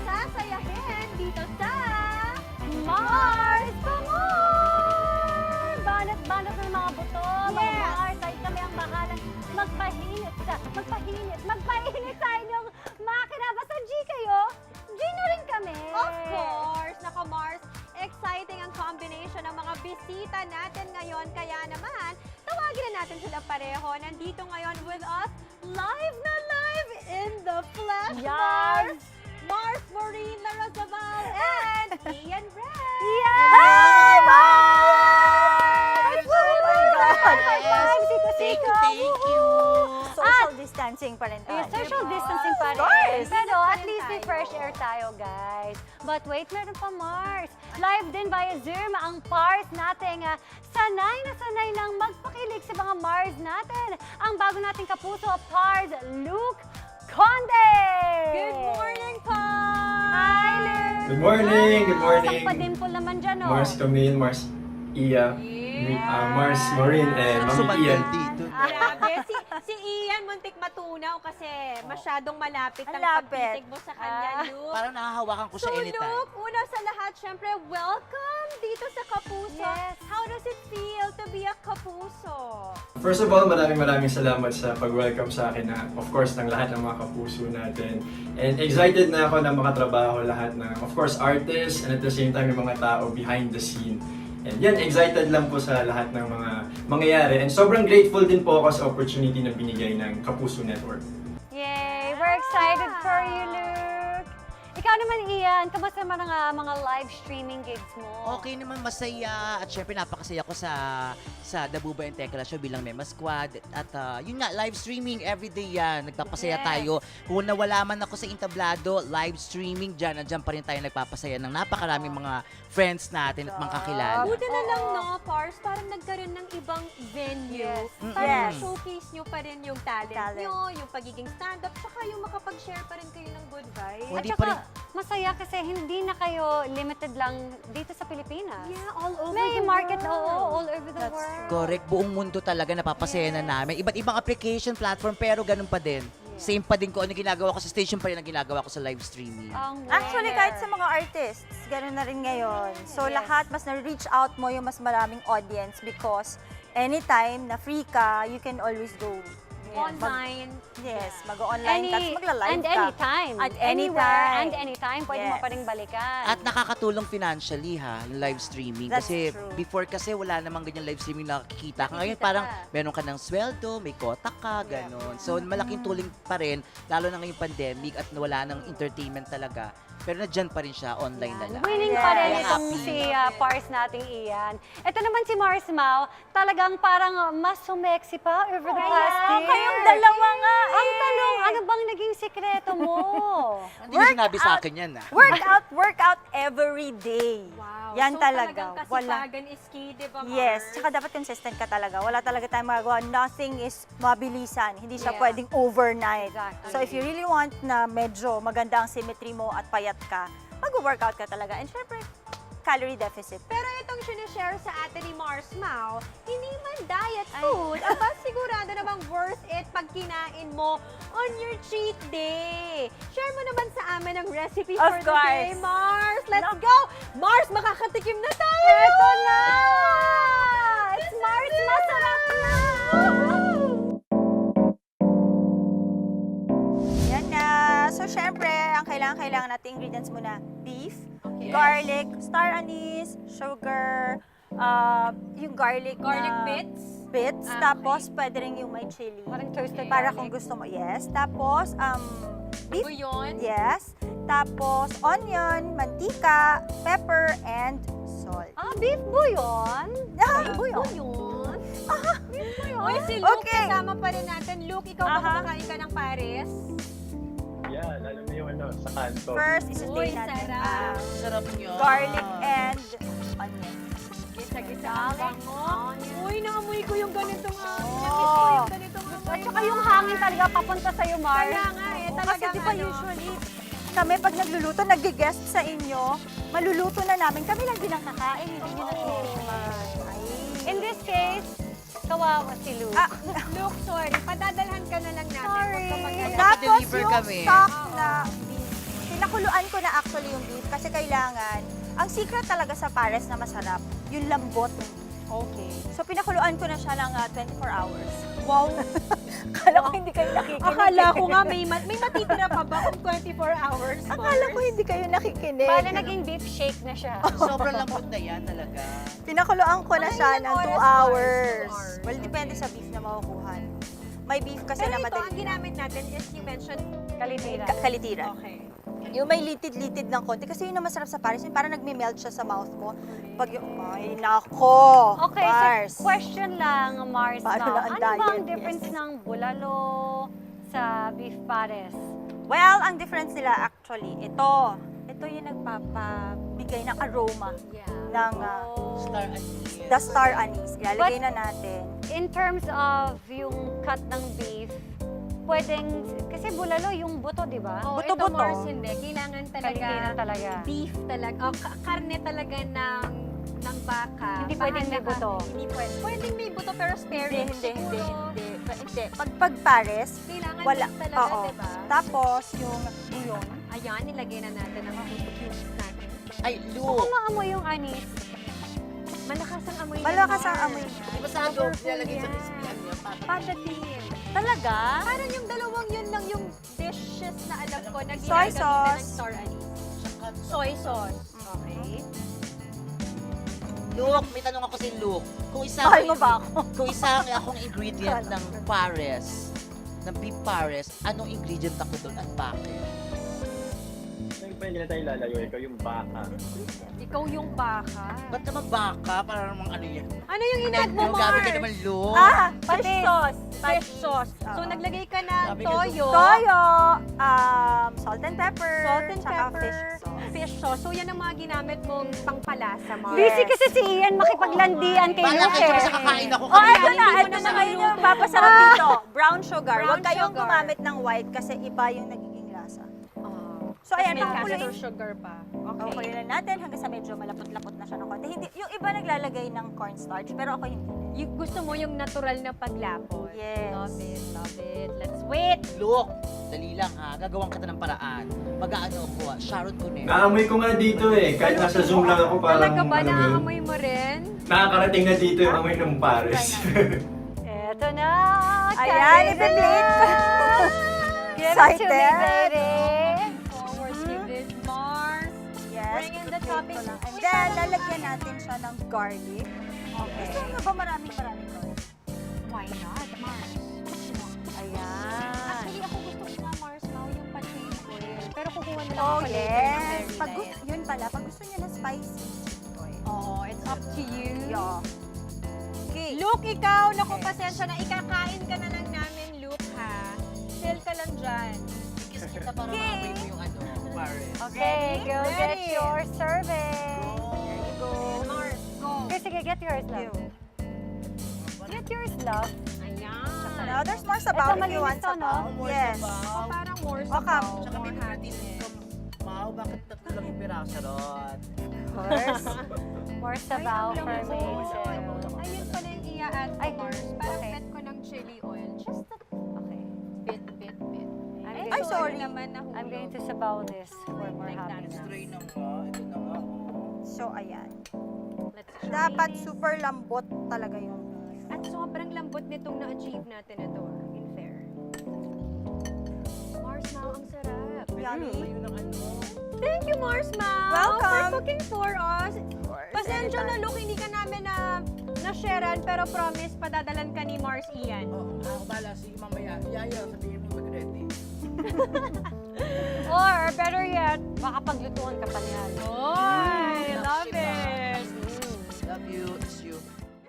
sasayahin dito sa Mars Pamor! Banat-banat ng mga buto, mga Mars, ay kami ang bahalang magpahinit sa inyong makina. Basta G kayo, G na rin kami. Of course! Naka Mars, exciting ang combination ng mga bisita natin ngayon. Kaya naman, tawagin na natin sila pareho. Nandito ngayon with us, live na live in the flesh, Yes! Mars Maureen Larrazabal and Ian Red! Hi, Mars! Thank you. Social distancing pa rin tayo. Social distancing pa rin. course. Pero at least may fresh air tayo, guys. But wait, meron pa Mars. Live din via Zoom ang Pars nating sanay na sanay nang magpakilig sa mga Mars natin. Ang bago nating kapuso, Pars Luke Conde! Good morning, Pars! Hi, Luke! Good morning! Good morning! Isang padimple naman dyan, oh. Mars Camille, Mars Iya, Mars Maureen, and Mami Ian. dito. Grabe, si Ian muntik matunaw kasi masyadong malapit ang Malapit. pagtitig mo sa kanya, Luke. Parang nahahawakan ko So, siya anytime. Luke, una sa lahat, syempre, welcome dito sa Kapuso. Yes. How does it feel to be a Kapuso? First of all, maraming salamat sa pag-welcome sa akin na, of course, ng lahat ng mga kapuso natin. And excited na ako na makatrabaho lahat ng, of course, artists and at the same time yung mga tao behind the scene. And yan, excited lang po sa lahat ng mga mangyayari. And sobrang grateful din po ako sa opportunity na binigay ng Kapuso Network. Yay! We're excited for you, Luke! Ikaw naman, Ian, kamusta naman ang mga live streaming gigs mo? Okay naman, masaya. At syempre, napakasaya ko sa Dabuba and Tekla Show bilang Mema Squad. At yun nga, live streaming everyday yan. Nagpapasaya Yes. tayo. Kung nawala man ako sa entablado, live streaming dyan. Nandiyan pa rin tayo nagpapasaya ng napakaraming mga friends natin at mga kakilala. Buti na lang, no, Pars, parang nagkaroon ng ibang venue. Yes. Parang Yes. showcase nyo pa rin yung talent nyo, yung pagiging stand-up, tsaka yung makapag-share pa rin kayo ng good vibes. At Hindi saka, pa rin- masaya kasi hindi na kayo limited lang dito sa Pilipinas. Yeah, all over May the market, world. all over the That's world. Correct. Buong mundo talaga napapasaya na namin. Iba't ibang application, platform, pero ganun pa din. Same pa din ko. Ano ginagawa ko sa station pa rin ang ginagawa ko sa live streaming. Ang Actually, rare. kahit sa mga artists, gano'n na rin ngayon. So, Yes. lahat mas na-reach out mo yung mas maraming audience because anytime na free ka, you can always go. Online. Yes, mag-online ka, tapos magla-live and ka. anytime. At Anywhere anytime. and anytime. Pwede mo Yes. pa rin balikan. At nakakatulong financially ha, yung live streaming. That's Kasi true. before kasi wala namang ganyan live streaming na nakikita ka. Ngayon Nakikita parang ka. meron ka ng sweldo, may kota ka, gano'n. So malaking tulong pa rin, lalo na ngayong pandemic at wala ng entertainment talaga. Pero nadyan pa rin siya, online na lang. Winning pa rin Yes. itong Happy. si Pars nating Ian. Ito naman si Mars Mau, talagang parang mas sumeksi pa over the past year. Kayong dalawa nga Ang tanong, ano bang naging sikreto mo? Hindi mo sinabi sa akin yan ah. Workout every day. Wow. Yan so, talaga. talagang Wala. kasipagan is key, di ba, Mars? Yes, tsaka dapat consistent ka talaga. Wala talaga tayong magagawa. Nothing is mabilisan. Hindi siya Yeah. pwedeng overnight. Exactly. So if you really want na medyo maganda ang symmetry mo at payat ka, mag-workout ka talaga. And syempre, calorie deficit. Pero itong sinishare sa atin ni Mars Mau, hindi man diet food, aba sigurado namang worth it pag kinain mo on your cheat day. Share mo naman sa amin ang recipe Of for the day, course. Mars. Let's go! Mars, makakatikim na tayo! Ito na! It's Mars Masarap na! Yan na. So syempre, ang kailangan nating ingredients muna, beef, Okay. garlic, star anise, sugar, yung garlic bits. bits, Ah, tapos pwede rin yung may chili. Parang toasted Para garlic. kung gusto mo, yes. Tapos, beef, Buyon. yes. Tapos, onion, mantika, pepper, and salt. Beef bouillon? Buyon. Uy, si Luke, Okay. kasama pa rin natin. Luke, ikaw ba Aha. kumakain ka ng pares? Yeah, lalo na yung sa kanto. First, Uy, isutin natin sarap. Sarap nyo. garlic and onion. Gisa-gisa ang bango. Uy, naamoy ko yung ganitong Oo. namiss ko yung ganitong amoy. At saka yung hangin talaga papunta sa'yo, Mars. Kaya nga eh, Kasi talagang di ba usually, kami pag nagluluto, nag-guest sa inyo, maluluto na namin. Kami lang din ang kakain, hindi nyo natikman. In this case, kawawa si Luke. Luke, sorry, padadalhan ka na lang natin. Sorry. Huwag ka mag-alala. Tapos Deliver yung kami. stock na beef, Pinakuluan ko na actually yung beef kasi kailangan, ang secret talaga sa pares na masarap, yung lambot ng beef. Okay. So pinakuluan ko na siya ng 24 hours. Wow. Akala ko hindi kayo nakikinig. Akala ko nga may matitira pa ba kung 24 hours, Mars? Akala ko hindi kayo nakikinig. Bale, naging beef shake na siya. Sobrang lambot na yan talaga. Pinakuluan ko na Mga siya ilang ng 2 oras, hours. Mars? 2 hours. Well, depende sa beef na makukuha. May beef kasi Pero na ito, madali. ang ginamit natin is you mentioned Kalitira. Kalitiran. Okay. Yung may litid-litid ng konti. Kasi yun ang masarap sa pares. Yung parang nagme-melt siya sa mouth mo. Pag yung, ay nako, Okay, Mars. so question lang, Mars. Paano now. na ang Ano ba ang diet? difference Yes. ng bulalo sa beef pares? Well, ang difference nila actually, ito yung nagpapabigay ng aroma Yeah. ng Star anise. the star anise. Ilalagay na natin. In terms of yung cut ng beef, pwedeng, kasi bulalo yung buto, di ba? Oh, Buto-buto. ito Mars, hindi. Kailangan Kalitira talaga talaga. beef talaga. O, karne talaga ng baka. Hindi pwedeng may Mahalaga. buto. Hindi pwede. Pwedeng may buto pero spare ribs Hindi. siguro. Hindi. Pag pares, Kailangan wala. beef talaga, Oo. diba? Tapos, yung buyon. Ayan, nilagay na natin ang cubes natin. Ay, So, Luke. kung maamoy yung anis, Malakas ang amoy niya, Malakas ang Mars. amoy niya. Di ba sa adobo, Powerful nilalagay sa yan. crispy ano yan? Patatim. Talaga? Parang yung dalawang yun lang yung dishes na alam ko na Soy ginagamitan sauce. ng star anise. Soy sauce. Okay. Luke, may tanong ako si Luke. Kung isa Mahal mo ba ako? Kung isa akong ingredient ng pares, ng beef pares, anong ingredient ako doon at bakit? Siyempre, hindi na tayo lalayo. Ikaw yung baka. Ikaw yung baka. Ba't naman baka? Para namang ano yan? Ano yung inad mo, Yung gamit ka Mars? naman, Luke. Fish sauce. Fish sauce. So, Oo. naglagay ka ng Sabi ko, toyo. Toyo, salt and pepper, Salt and tsaka pepper. fish sauce. Fish sauce. So, yan ang mga ginamit mong pangpalasa, Mars. busy kasi si Ian makipaglandian kay Bala Luke kayo eh. sa kakain ako Oh, kanina. ito na. Hindi mo Ito na na ngayon maluto. yung papasarap dito. Brown sugar. Brown Huwag kayong sugar. gumamit ng white kasi iba yung nagiging lasa. Oh. So, ayan, May pakukuloyin. caster sugar pa. Okay. lang natin hanggang sa medyo malapot-lapot na siya ng konti. Hindi, yung iba naglalagay ng cornstarch, pero ako hindi. Yung gusto mo yung natural na paglapot. Yes. Love it, love it. Let's wait. Luke, dali lang ha. Gagawin kita ng paraan. Mag-ano ako, Sharon Cunero. Naamoy ko nga dito eh. Kahit nasa Zoom lang ako parang Talaga ba? ano yun, Naaamoy mo rin? nakakarating na dito yung amoy ng pares. Eto na! Ayan, ibe-plate ko. Give it to me, Excited. baby! Forward to this, Mars. Yes. Bring in the ibe-plate topping. ko lang. And then, lalagyan natin siya ng garlic. Okay. Gusto mo ba maraming garlic? Why not, Mars? Ayan. Actually, ako gusto ko nga, Mars, now yung pancake oil. Pero kukuha na lang Oh, ako later ng yes. very Pag light. yun pala, pag gusto niya na spicy. Oh, it's up to you. Yeah. Okay. Luke, ikaw, naku, Yes. pasensya na. Ikakain ka na lang namin, Luke, ha? Chill ka lang dyan. Kiss kita para maamoy mo yung ano, pares. Okay, go get Ready. your serving. There you go. Mars, go. Okay, sige, get yours, love. Get yours, love. Ayan. Now, there's more sabaw if you malinis want to, no? sabaw. More Yes. sabaw. Oh, parang more Okay. sabaw, Tsaka may more protein happiness. dito. Mau, bakit tatlo lang yung piraso, Charot? Of course. More sabaw Ay, ang for lamig. me. Ayun pala yung i-add ko, Ay, Mars. Parang okay. bet ko ng chili oil. Just a Okay. bit. Ay, sorry. naman na I'm going to sabaw this for more Like that. happiness. Try na nga. Ito na nga. So, ayan. Let's try Dapat this. super lambot talaga yung beef. At sobrang lambot nitong na-achieve natin ito, in fair. Mars Mau, ang sarap. Yummy. Ayun ang ano. Thank you, Mars Mau, Welcome. for cooking for us. Of course. Pasensya na, anytime. Luke, hindi ka namin na-sharean, pero promise, padadalan ka ni Mars Ian. Oo, ako bala. Sige, mamaya. Yaya, sabihin mo mag-ready. Or, better yet, baka paglutuan ka pa niyan.